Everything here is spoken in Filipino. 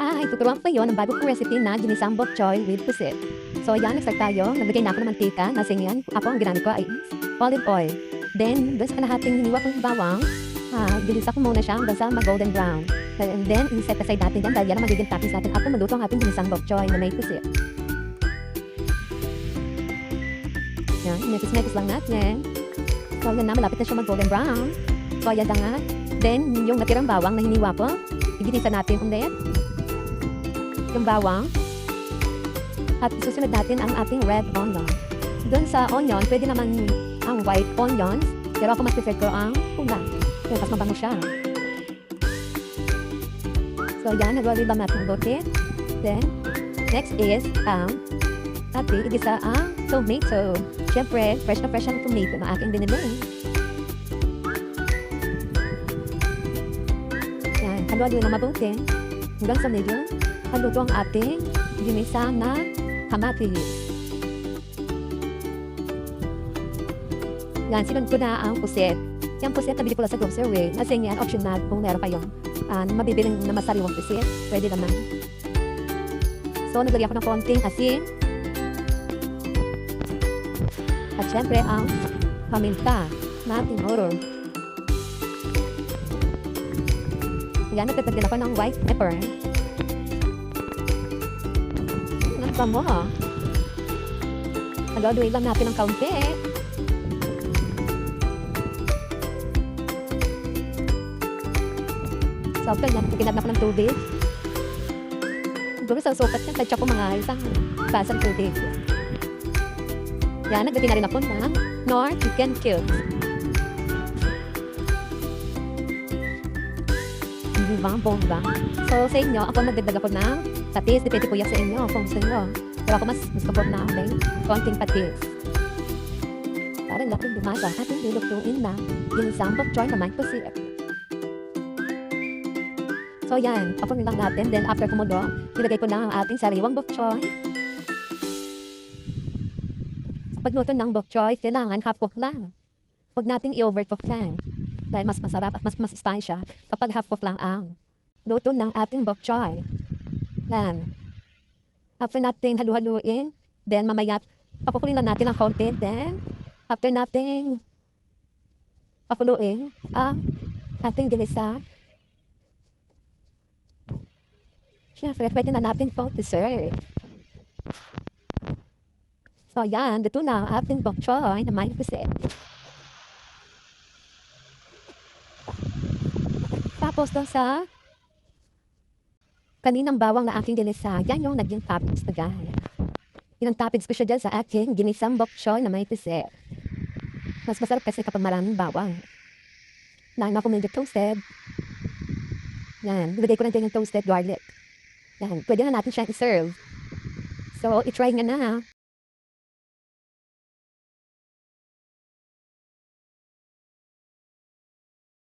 Tuturuan ko kayo ng bago kong recipe na ginisang bok choy with pusit. So ayan, nag-start tayo. Naglagay na ako ng mantika. Nasingan. Ako, ang ginamit ko ay olive oil. Then, doon sa kalahating hiniwa kong bawang, ginisa ko muna siya hanggang sa mag-golden brown. And then, i-set aside natin yan dahil yan ang magiging toppings natin after maluto ang ating ginisang bok choy na may pusit. Yan, metis-metis lang natin. So yan na, malapit na siya mag-golden brown. So ayan na nga. Then, yung natirang bawang na hiniwa ko, iginisa natin ulit yung bawang. At isusunod natin ang ating red onion. Doon sa onion, pwede naman ang white onions. Pero ako mas prefer ko ang pula. Kaya mas mabango siya. So yan, nag-ribam natin ang bote. Then, next is ating igisa ang tomato. Siyempre, fresh na fresh ang tomato na aking binili. Yan, haluin na mabuti. Hanggang sa medyo haluto ang ating ginisa na kamatis. Yan, sinunod ko na ang puset. Yung puset, nabili ko lang sa grocery. Kasi yan, optional kung meron kayong mabibiling na masariwang puset. Pwede naman. So, naglagyan ko ng konting asin. At syempre, ang paminta na tinuro. Yan, nagtatagyan ako ng white pepper. Ano pa mo? Haluin lang natin ng kaunti. So, after yan, ginad na ko ng tubig. Siguro sa sukat niya, tadya ko mga isang basang tubig. Yan, nagdating na rin ako ng Knorr chicken cubes. Diba? Bomba. So, sa inyo, ako nagdagdag ako ng patis. Depende po yan sa inyo kung gusto nyo. Pero ako mas gusto ko na may konting patis. Parang lapit dumaga at hindi lutuin na ginisang bok choy na may pusit. So yan, papunin lang natin. Then after kumulo, nilagay ko na ang ating sariwang bok choy. Pagluto ng bok choy, kailangan half-cook lang. Huwag natin i-overcook lang. Dahil mas masarap at mas spicy siya kapag half-cook lang ang luto ng ating bok choy. Yan. After natin halu-haluin, then mamaya papukulin lang natin ang konti. Then, after natin pakuluin ang ating ginisa, syempre, pwede na natin pong dessert. So, yan. Dito na ang ating bok choy na may pusit. Tapos, doon sa kaninang bawang na aking ginisa, yan yung naging toppings na gaya. Yan ang toppings ko siya dyan sa aking ginisang bok choy na may pusit. Mas masarap kasi kapag maraming bawang. Lalo na kung medyo toasted. Yan. Nilagay ko na din yung toasted garlic. Yan. Pwede na natin siyang i-serve. So, i-try nga na.